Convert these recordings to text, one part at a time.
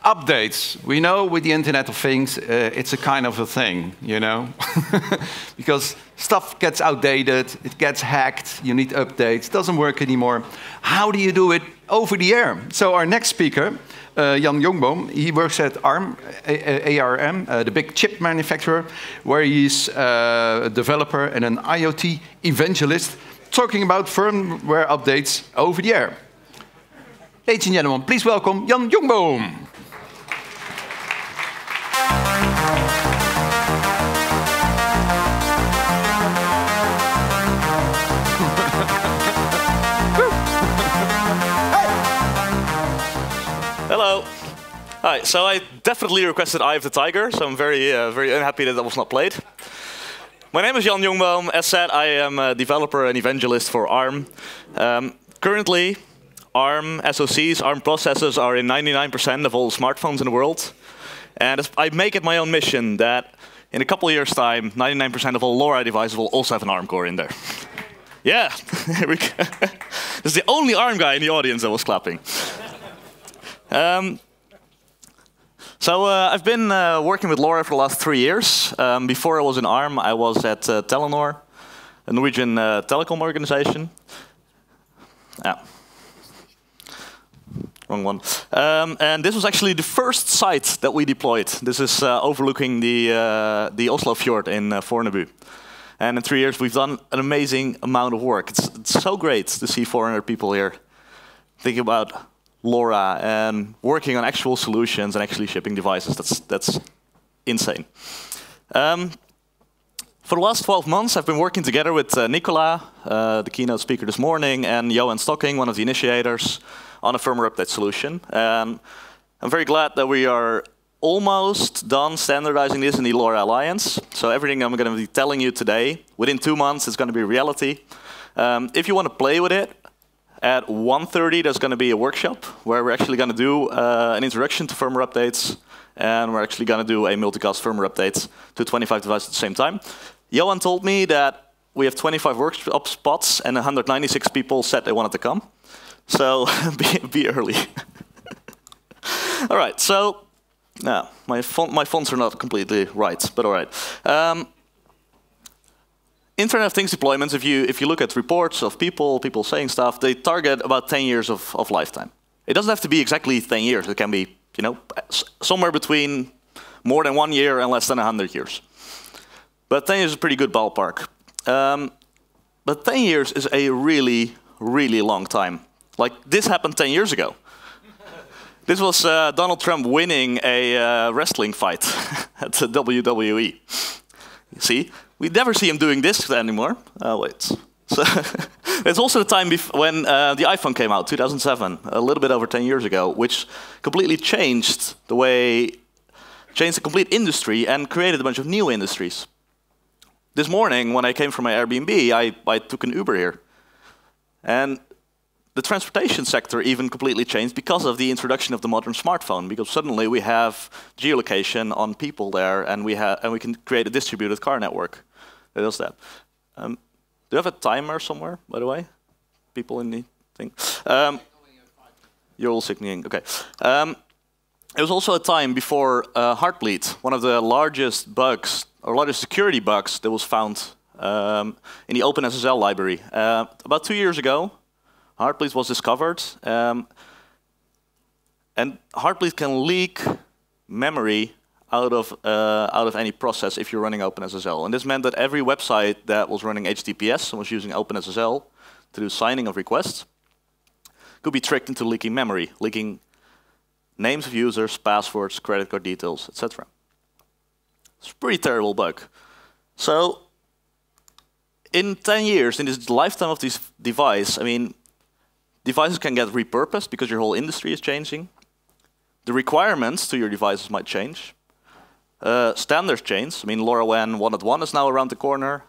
Updates. We know with the Internet of Things, it's a kind of a thing, you know? Because stuff gets outdated, it gets hacked, you need updates, doesn't work anymore. How do you do it over the air? So our next speaker, Jan Jongboom, he works at ARM, the big chip manufacturer, where he's a developer and an IoT evangelist, talking about firmware updates over the air. Ladies and gentlemen, please welcome Jan Jongboom. Hello. Hi. So I definitely requested Eye of the Tiger, so I'm very unhappy that was not played. My name is Jan Jongboom. As said, I am a developer and evangelist for ARM. Currently, ARM SoCs, ARM processors are in 99% of all smartphones in the world. And I make it my own mission that in a couple of years' time, 99% of all LoRa devices will also have an ARM core in there. Yeah, here we go. This is the only ARM guy in the audience that was clapping. I've been working with LoRa for the last 3 years. Before I was in ARM, I was at Telenor, a Norwegian telecom organization. Wrong one. And this was actually the first site that we deployed. This is overlooking the Oslo fjord in Fornebu. And in 3 years, we've done an amazing amount of work. It's so great to see 400 people here thinking about LoRa and working on actual solutions and actually shipping devices. That's insane. For the last 12 months, I've been working together with Nicola, the keynote speaker this morning, and Johan Stocking, one of the initiators, on a firmware update solution. I'm very glad that we are almost done standardizing this in the LoRa Alliance. So everything I'm going to be telling you today, within 2 months, it's going to be reality. If you want to play with it, at 1:30, there's going to be a workshop where we're actually going to do an introduction to firmware updates, and we're actually going to do a multicast firmware update to 25 devices at the same time. Johan told me that we have 25 workshop spots, and 196 people said they wanted to come. So be early. All right, so no, my fonts are not completely right, but all right. Internet of Things deployments, if you look at reports of people saying stuff, they target about 10 years of lifetime. It doesn't have to be exactly 10 years. It can be, you know, somewhere between more than 1 year and less than 100 years. But 10 years is a pretty good ballpark. But 10 years is a really, really long time. Like, this happened 10 years ago. This was Donald Trump winning a wrestling fight at the WWE. You see? We never see him doing this anymore. Oh, wait. So it's also the time when the iPhone came out, 2007, a little bit over 10 years ago, which completely changed the complete industry and created a bunch of new industries. This morning, when I came from my Airbnb, I took an Uber here. And the transportation sector even completely changed because of the introduction of the modern smartphone, because suddenly we have geolocation on people there, and we can create a distributed car network that does that. Do you have a timer somewhere, by the way? People in the thing? You're all signaling, OK. It was also a time before Heartbleed, one of the largest bugs, or largest security bugs that was found in the OpenSSL library. About 2 years ago, Heartbleed was discovered, and Heartbleed can leak memory out of any process if you're running OpenSSL. And this meant that every website that was running HTTPS and was using OpenSSL to do signing of requests could be tricked into leaking memory, leaking names of users, passwords, credit card details, etc. It's a pretty terrible bug. So in 10 years, in this lifetime of this device, I mean, devices can get repurposed because your whole industry is changing. The requirements to your devices might change. Standards change. I mean, LoRaWAN 1.1 is now around the corner.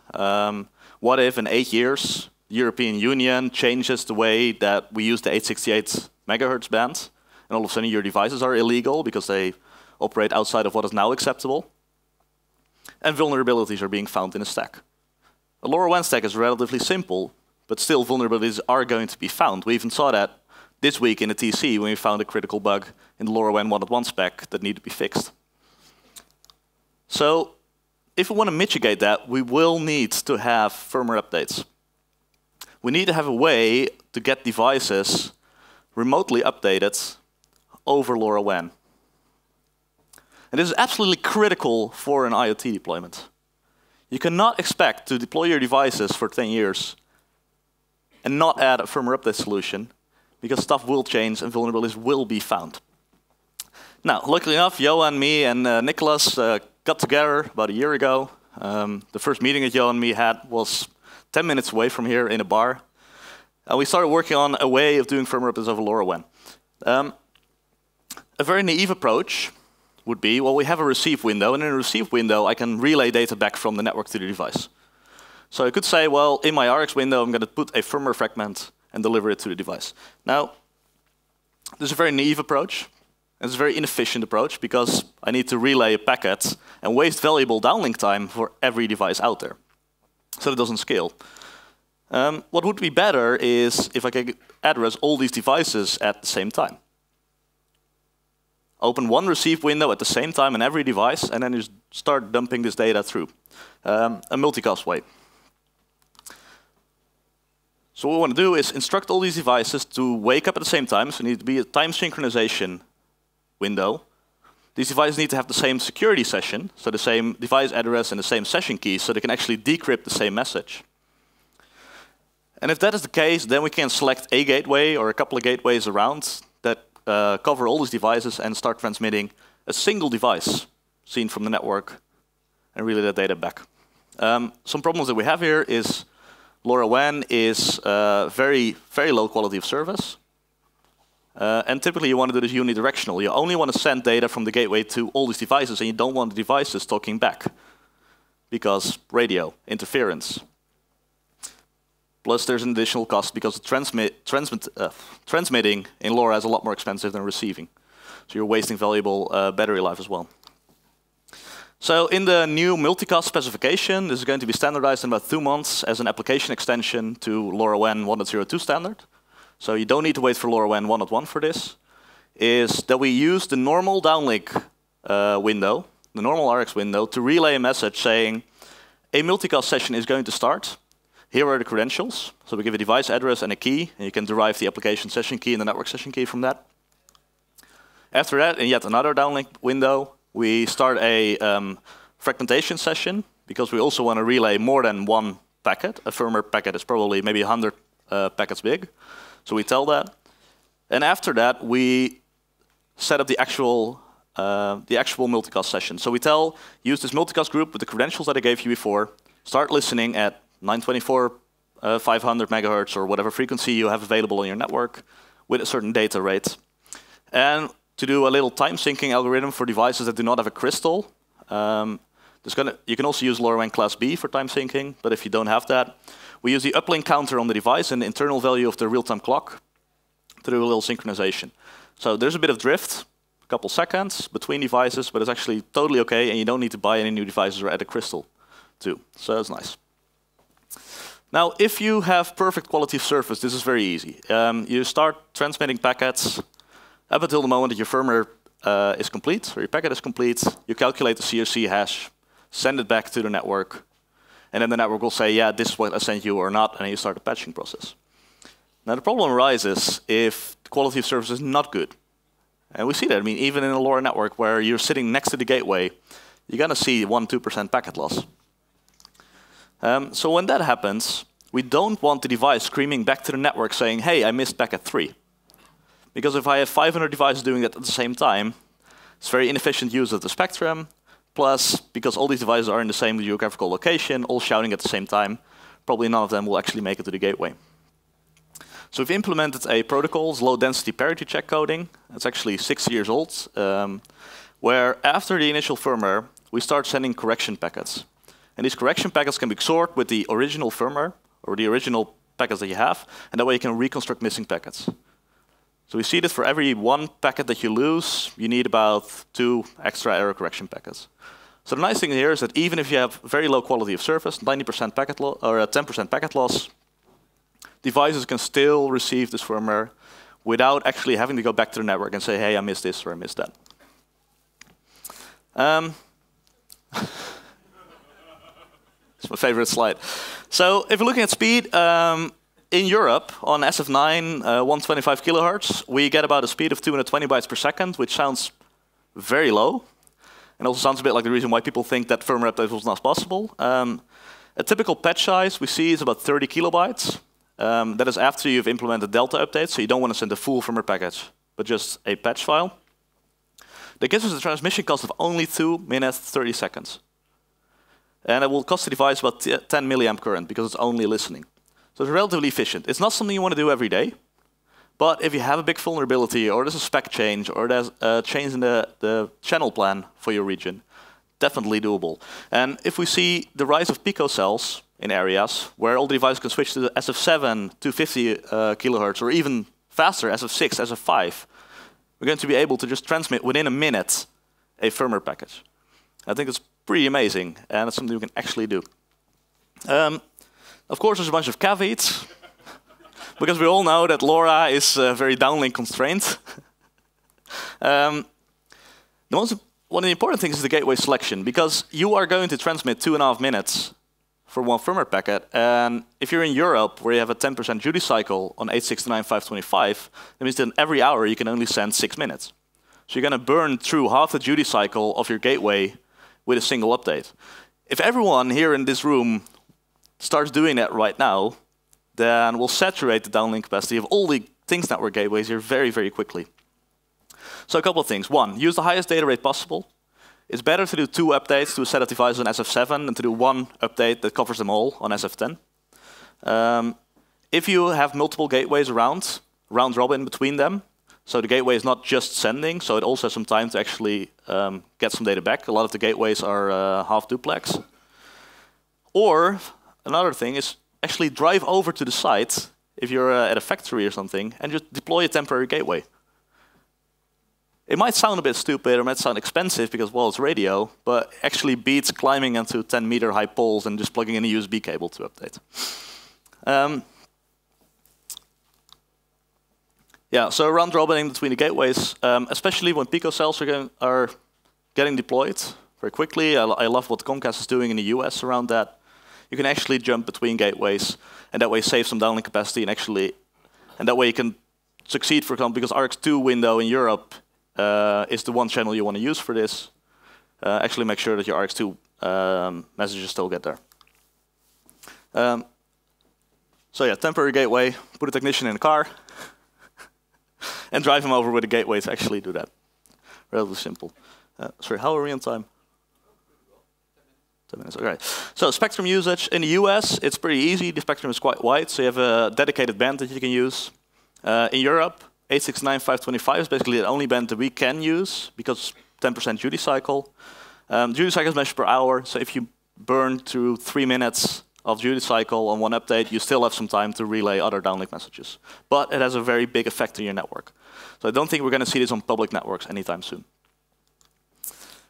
What if in 8 years, the European Union changes the way that we use the 868 megahertz band, and all of a sudden your devices are illegal because they operate outside of what is now acceptable? And vulnerabilities are being found in a stack. A LoRaWAN stack is relatively simple, but still vulnerabilities are going to be found. We even saw that this week in the TC when we found a critical bug in the LoRaWAN 1.1 spec that needed to be fixed. So if we want to mitigate that, we will need to have firmware updates. We need to have a way to get devices remotely updated over LoRaWAN. And this is absolutely critical for an IoT deployment. You cannot expect to deploy your devices for 10 years and not add a firmware update solution, because stuff will change and vulnerabilities will be found. Now, luckily enough, Johan, me, and Nicholas got together about a year ago. The first meeting that Johan and me had was 10 minutes away from here in a bar. And we started working on a way of doing firmware updates over LoRaWAN. A very naive approach would be, well, we have a receive window, and in a receive window, I can relay data back from the network to the device. So I could say, well, in my RX window, I'm going to put a firmware fragment and deliver it to the device. Now, this is a very naive approach. And it's a very inefficient approach, because I need to relay a packet and waste valuable downlink time for every device out there. So it doesn't scale. What would be better is if I could address all these devices at the same time. Open one receive window at the same time on every device, and then you start dumping this data through. A multicast way. So what we want to do is instruct all these devices to wake up at the same time. So it needs to be a time synchronization window. These devices need to have the same security session, so the same device address and the same session key, so they can actually decrypt the same message. And if that is the case, then we can select a gateway or a couple of gateways around that cover all these devices and start transmitting a single device seen from the network and relay that data back. Some problems that we have here is LoRaWAN is very, very low quality of service. And typically you want to do this unidirectional. You only want to send data from the gateway to all these devices, and you don't want the devices talking back, because radio, interference. Plus there's an additional cost, because transmitting in LoRa is a lot more expensive than receiving. So you're wasting valuable battery life as well. So in the new multicast specification, this is going to be standardized in about 2 months as an application extension to LoRaWAN 1.02 standard. So you don't need to wait for LoRaWAN 1.1 for this. Is that we use the normal downlink window, the normal RX window, to relay a message saying a multicast session is going to start. Here are the credentials. So we give a device address and a key, and you can derive the application session key and the network session key from that. After that, in yet another downlink window, we start a fragmentation session, because we also want to relay more than one packet. A firmware packet is probably maybe 100 packets big. So we tell that. And after that, we set up the actual multicast session. So we tell, use this multicast group with the credentials that I gave you before, start listening at 924, 500 megahertz, or whatever frequency you have available on your network with a certain data rate. And to do a little time syncing algorithm for devices that do not have a crystal. You can also use LoRaWAN class B for time syncing, but if you don't have that, we use the uplink counter on the device and the internal value of the real-time clock to do a little synchronization. So there's a bit of drift, a couple seconds between devices, but it's actually totally okay, and you don't need to buy any new devices or add a crystal too. So that's nice. Now, if you have perfect quality of service, this is very easy. You start transmitting packets up until the moment that your firmware is complete, or your packet is complete. You calculate the CRC hash, send it back to the network, and then the network will say, yeah, this is what I sent you or not, and then you start the patching process. Now, the problem arises if the quality of service is not good. And we see that. I mean, even in a LoRa network where you're sitting next to the gateway, you're going to see 1–2% packet loss. So when that happens, we don't want the device screaming back to the network saying, hey, I missed packet 3. Because if I have 500 devices doing that at the same time, it's very inefficient use of the spectrum. Plus, because all these devices are in the same geographical location, all shouting at the same time, probably none of them will actually make it to the gateway. So we've implemented a protocol, it's low density parity check coding. It's actually 6 years old, where after the initial firmware, we start sending correction packets. And these correction packets can be XORed with the original firmware, or the original packets that you have, and that way you can reconstruct missing packets. So we see that for every 1 packet that you lose, you need about 2 extra error correction packets. So the nice thing here is that even if you have very low quality of service, 90% packet loss or 10% packet loss, devices can still receive this firmware without actually having to go back to the network and say, hey, I missed this or I missed that. It's my favorite slide. So if you're looking at speed, in Europe, on SF9, 125 kilohertz, we get about a speed of 220 bytes per second, which sounds very low. And also sounds a bit like the reason why people think that firmware update was not possible. A typical patch size we see is about 30 kilobytes. That is after you've implemented Delta updates, so you don't want to send a full firmware package, but just a patch file. That gives us a transmission cost of only 2 minutes, 30 seconds. And it will cost the device about 10 milliamp current because it's only listening. So it's relatively efficient. It's not something you want to do every day, but if you have a big vulnerability, or there's a spec change, or there's a change in the channel plan for your region, definitely doable. And if we see the rise of picocells in areas where all the devices can switch to the SF7, 250 kilohertz, or even faster, SF6, SF5, we're going to be able to just transmit within a minute a firmware package. I think it's pretty amazing, and it's something we can actually do. Of course, there's a bunch of caveats, because we all know that LoRa is very downlink constrained. One of the important things is the gateway selection, because you are going to transmit 2.5 minutes for one firmware packet, and if you're in Europe, where you have a 10% duty cycle on 869.525, that means that every hour you can only send 6 minutes. So you're going to burn through half the duty cycle of your gateway with a single update. If everyone here in this room starts doing that right now, then we'll saturate the downlink capacity of all the Things Network gateways here very, very quickly. So a couple of things. One, use the highest data rate possible. It's better to do 2 updates to a set of devices on SF7 than to do 1 update that covers them all on SF10. If you have multiple gateways around, round robin between them, so the gateway is not just sending, so it also has some time to actually get some data back. A lot of the gateways are half duplex. Or another thing is actually drive over to the site, if you're at a factory or something, and just deploy a temporary gateway. It might sound a bit stupid, or it might sound expensive because, well, it's radio, but actually beats climbing onto 10-meter high poles and just plugging in a USB cable to update. Yeah, so round robining between the gateways, especially when picocells are getting deployed very quickly. I love what Comcast is doing in the US around that. You can actually jump between gateways, and that way save some downlink capacity, and that way you can succeed, for example, because RX2 window in Europe is the one channel you want to use for this. Actually make sure that your RX2 messages still get there. So yeah, temporary gateway, put a technician in a car, and drive him over with a gateway to actually do that. Relatively simple. Sorry, how are we on time? 10 minutes, okay. So spectrum usage in the US, it's pretty easy. The spectrum is quite wide, so you have a dedicated band that you can use. In Europe, 869.525 is basically the only band that we can use because 10% duty cycle. Duty cycle is measured per hour, so if you burn through 3 minutes of duty cycle on one update, you still have some time to relay other downlink messages. But it has a very big effect on your network. So I don't think we're going to see this on public networks anytime soon.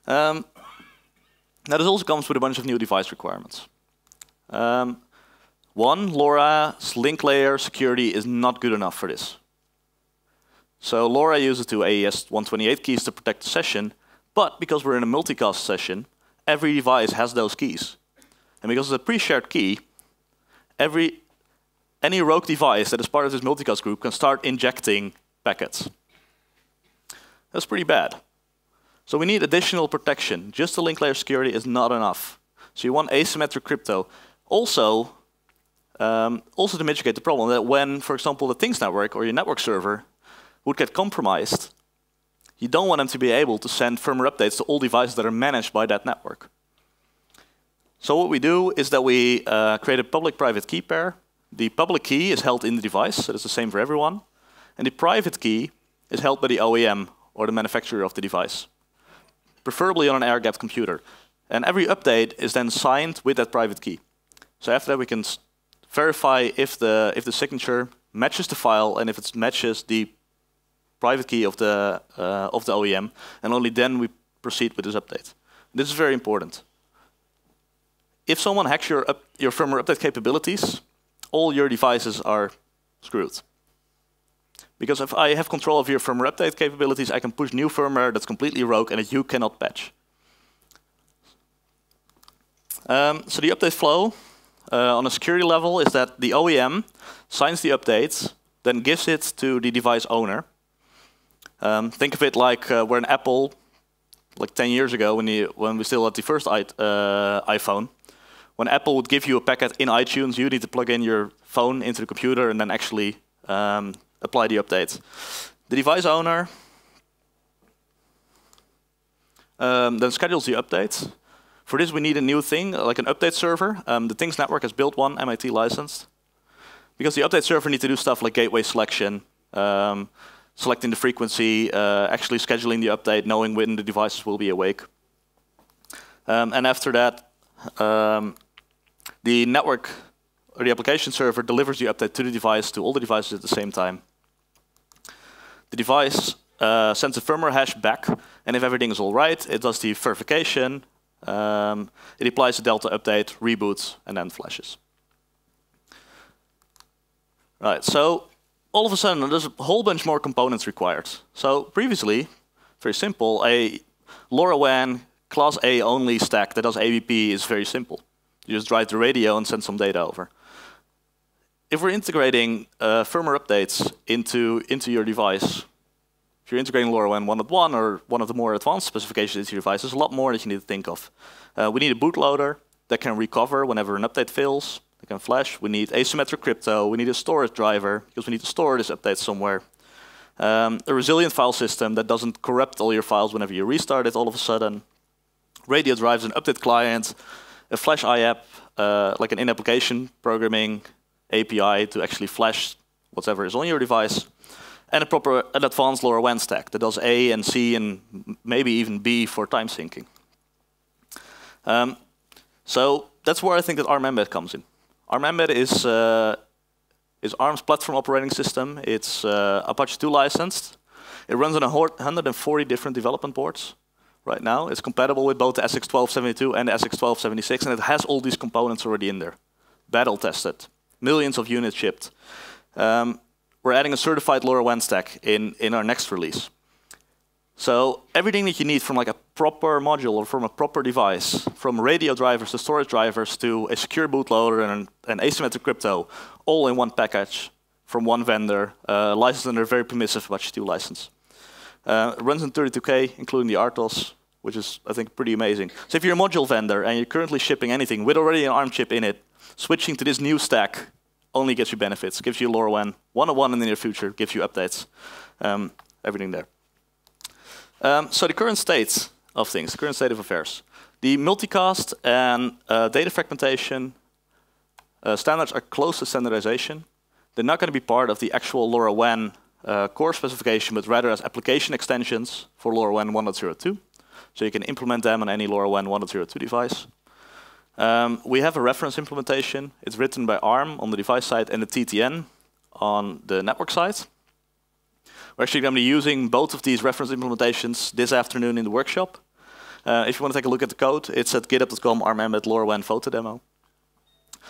Now this also comes with a bunch of new device requirements. One, LoRa's link layer security is not good enough for this. So LoRa uses 2 AES 128 keys to protect the session, but because we're in a multicast session, every device has those keys. And because it's a pre-shared key, any rogue device that is part of this multicast group can start injecting packets. That's pretty bad. So we need additional protection. Just the link layer security is not enough. So you want asymmetric crypto. Also to mitigate the problem that when, for example, the Things Network or your network server would get compromised, you don't want them to be able to send firmware updates to all devices that are managed by that network. So what we do is that we create a public-private key pair. The public key is held in the device, so it's the same for everyone. And the private key is held by the OEM, or the manufacturer of the device, preferably on an air-gapped computer. And every update is then signed with that private key. So after that, we can verify if the signature matches the file and if it matches the private key of the OEM, and only then we proceed with this update. This is very important. If someone hacks your firmware update capabilities, all your devices are screwed. Because if I have control of your firmware update capabilities, I can push new firmware that's completely rogue and that you cannot patch. So the update flow on a security level is that the OEM signs the updates, then gives it to the device owner. Think of it like when Apple, like 10 years ago, when we still had the first iPhone, when Apple would give you a packet in iTunes, you need to plug in your phone into the computer and then actually apply the updates. The device owner then schedules the updates. For this, we need a new thing, like an update server. The Things Network has built one, MIT licensed. Because the update server needs to do stuff like gateway selection, selecting the frequency, actually scheduling the update, knowing when the devices will be awake. And after that, the network, or the application server, delivers the update to the device, to all the devices at the same time. The device sends a firmware hash back, and if everything is all right, it does the verification, it applies the Delta update, reboots, and then flashes. Right, so all of a sudden, there's a whole bunch more components required. So previously, very simple, a LoRaWAN Class A only stack that does ABP is very simple. You just drive the radio and send some data over. If we're integrating firmware updates into your device, if you're integrating LoRaWAN 1.1 or one of the more advanced specifications into your device, there's a lot more that you need to think of. We need a bootloader that can recover whenever an update fails. It can flash. We need asymmetric crypto. We need a storage driver because we need to store this update somewhere. A resilient file system that doesn't corrupt all your files whenever you restart it all of a sudden. Radio drives an update client, a flash IAP, like an in-application programming API to actually flash whatever is on your device, and an advanced LoRaWAN stack that does A and C and maybe even B for time syncing. So that's where I think that ARM Mbed comes in. ARM Mbed is ARM's platform operating system. It's Apache 2 licensed. It runs on 140 different development boards right now. It's compatible with both the SX1272 and the SX1276, and it has all these components already in there. Battle tested, millions of units shipped. We're adding a certified LoRaWAN stack in our next release. So everything that you need from like a proper module or from a proper device, from radio drivers to storage drivers to a secure bootloader and an asymmetric crypto, all in one package from one vendor, licensed under a very permissive Apache 2 license. It runs in 32K, including the RTOS, which is, I think, pretty amazing. So if you're a module vendor and you're currently shipping anything with already an ARM chip in it, switching to this new stack only gives you benefits, gives you LoRaWAN 1.1 in the near future, gives you updates, everything there. So the current state of things, the current state of affairs. The multicast and data fragmentation standards are close to standardization. They're not going to be part of the actual LoRaWAN core specification, but rather as application extensions for LoRaWAN 1.02. So you can implement them on any LoRaWAN 1.02 device. We have a reference implementation. It's written by ARM on the device side and the TTN on the network side. We're actually going to be using both of these reference implementations this afternoon in the workshop. If you want to take a look at the code, it's at github.com ARM Mbed LoRaWAN photo demo.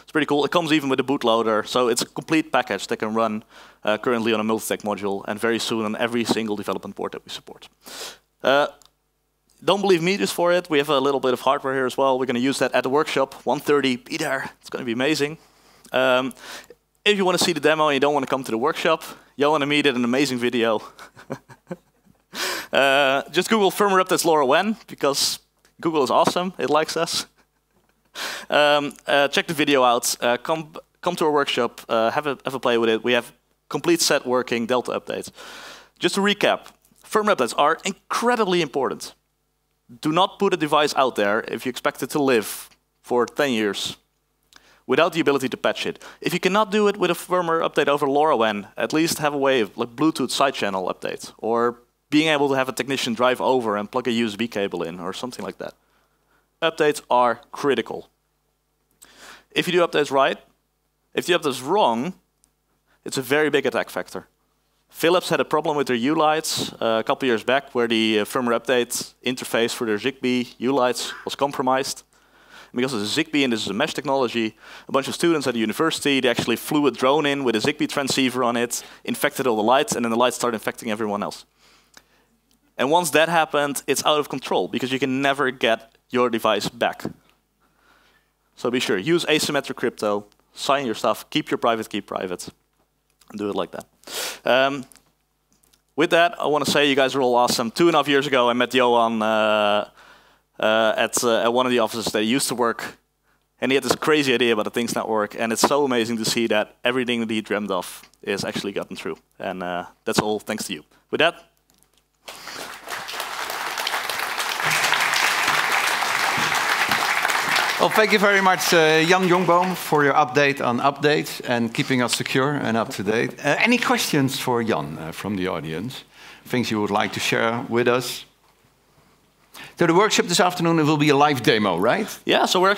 It's pretty cool. It comes even with a bootloader, so it's a complete package that can run currently on a multi-stack module and very soon on every single development board that we support. Don't believe me just for it. We have a little bit of hardware here as well. We're going to use that at the workshop. 1:30, be there. It's going to be amazing. If you want to see the demo and you don't want to come to the workshop, Johan and me did an amazing video. Just Google firmware updates LoRaWAN, because Google is awesome. It likes us. Check the video out. Come to our workshop. Have a play with it. We have complete set working Delta updates. Just to recap, firmware updates are incredibly important. Do not put a device out there if you expect it to live for 10 years without the ability to patch it. If you cannot do it with a firmware update over LoRaWAN, at least have a way of like Bluetooth side channel update, or being able to have a technician drive over and plug a USB cable in, or something like that. Updates are critical. If you do updates right, if the update is wrong, it's a very big attack factor. Philips had a problem with their U-lights a couple years back, where the firmware update interface for their Zigbee U-lights was compromised. because it's a Zigbee and this is a mesh technology, a bunch of students at the university, they actually flew a drone in with a Zigbee transceiver on it, infected all the lights, and then the lights started infecting everyone else. And once that happened, it's out of control, because you can never get your device back. So be sure, use asymmetric crypto, sign your stuff, keep your private key private, and do it like that. With that, I want to say you guys are all awesome. 2.5 years ago, I met Johan at one of the offices that he used to work, and he had this crazy idea about the Things Network, and it's so amazing to see that everything that he dreamed of is actually gotten true. And that's all thanks to you. With that, well, thank you very much, Jan Jongboom, for your update on updates and keeping us secure and up to date. Any questions for Jan from the audience? Things you would like to share with us? So the workshop this afternoon, it will be a live demo, right? Yeah. So we're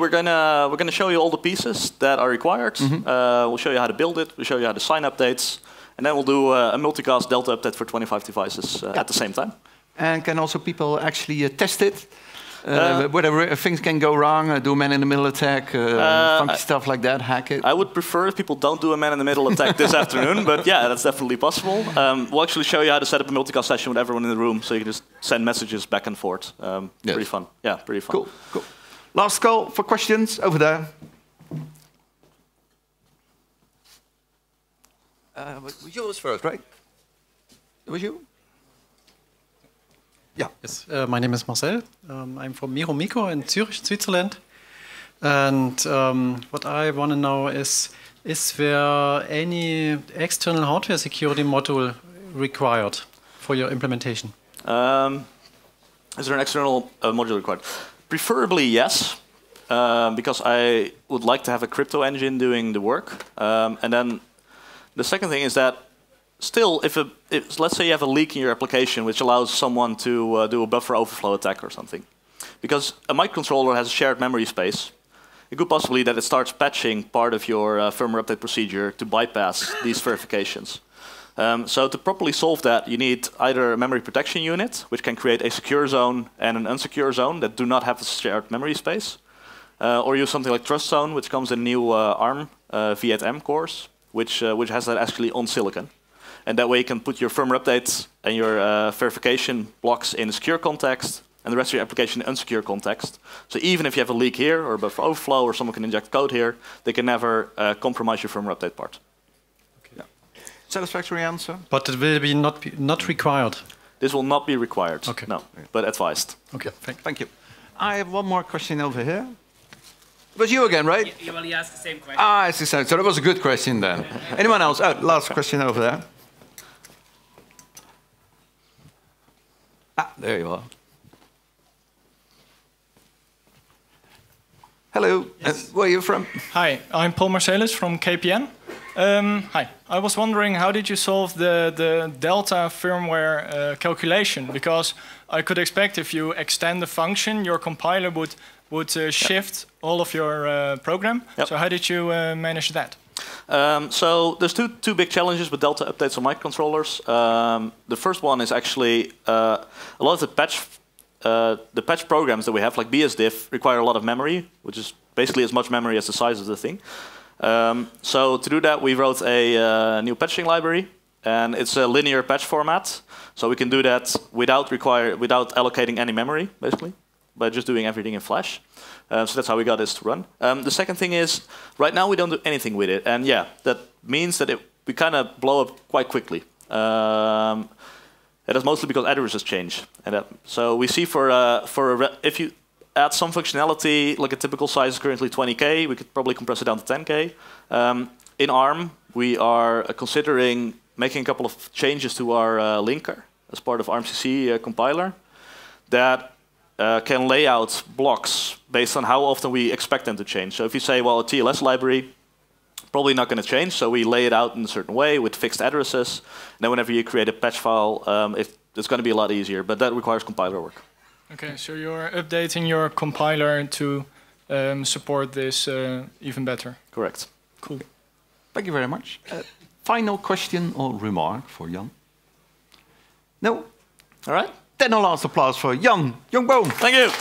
gonna show you all the pieces that are required. We'll show you how to build it. We'll show you how to sign updates, and then we'll do a multicast Delta update for 25 devices at the same time. And can also people actually test it? Whether things can go wrong, do a man-in-the-middle attack, funky stuff like that, hack it? I would prefer if people don't do a man-in-the-middle attack this afternoon, but yeah, that's definitely possible. We'll actually show you how to set up a multicast session with everyone in the room, so you can just send messages back and forth. Yes. Pretty fun. Yeah, pretty fun. Cool, cool. Last call for questions over there. Was yours first, right? It was you? Yeah. Yes, my name is Marcel. I'm from Miro Micro in Zurich, Switzerland. And what I want to know is there any external hardware security module required for your implementation? Is there an external module required? Preferably, yes, because I would like to have a crypto engine doing the work. And then the second thing is that still, if let's say you have a leak in your application which allows someone to do a buffer overflow attack or something, because a microcontroller has a shared memory space, it could possibly that it starts patching part of your firmware update procedure to bypass these verifications. So to properly solve that, you need either a memory protection unit, which can create a secure zone and an unsecure zone that do not have a shared memory space, or use something like Trust Zone, which comes in new ARM V8M cores, which has that actually on silicon. And that way you can put your firmware updates and your verification blocks in a secure context and the rest of your application in unsecure context. So even if you have a leak here or a buffer overflow or someone can inject code here, they can never compromise your firmware update part. Okay. Yeah. Satisfactory answer? But it will be not required? This will not be required, okay. No, but advised. Okay, thank you. I have one more question over here. It was you again, right? Yeah, well, he asked the same question. Ah, it's the same. So that was a good question then. Anyone else? Oh, last question over there. Ah, there you are. Hello, Yes. Where are you from? Hi, I'm Paul Marcellus from KPN. Hi, I was wondering how did you solve the delta firmware calculation? Because I could expect if you extend the function, your compiler would shift all of your program. Yep. So how did you manage that? So there's two big challenges with Delta updates on microcontrollers. The first one is actually a lot of the patch programs that we have, like BSDiff, require a lot of memory, which is basically as much memory as the size of the thing. So to do that, we wrote a new patching library, and it's a linear patch format. So we can do that without allocating any memory, basically, by just doing everything in Flash. So that's how we got this to run. The second thing is, right now we don't do anything with it, and yeah, that means that we kind of blow up quite quickly. That is mostly because addresses change. And so we see if you add some functionality, like a typical size is currently 20K, we could probably compress it down to 10K. In ARM, we are considering making a couple of changes to our linker as part of ARMCC compiler that can lay out blocks based on how often we expect them to change. So if you say, well, a TLS library, probably not going to change, so we lay it out in a certain way with fixed addresses. And then whenever you create a patch file, it's going to be a lot easier, but that requires compiler work. Okay, so you're updating your compiler to support this even better. Correct. Cool. Thank you very much. Final question or remark for Jan? No? All right. Then a last applause for Jan Jongboom. Thank you.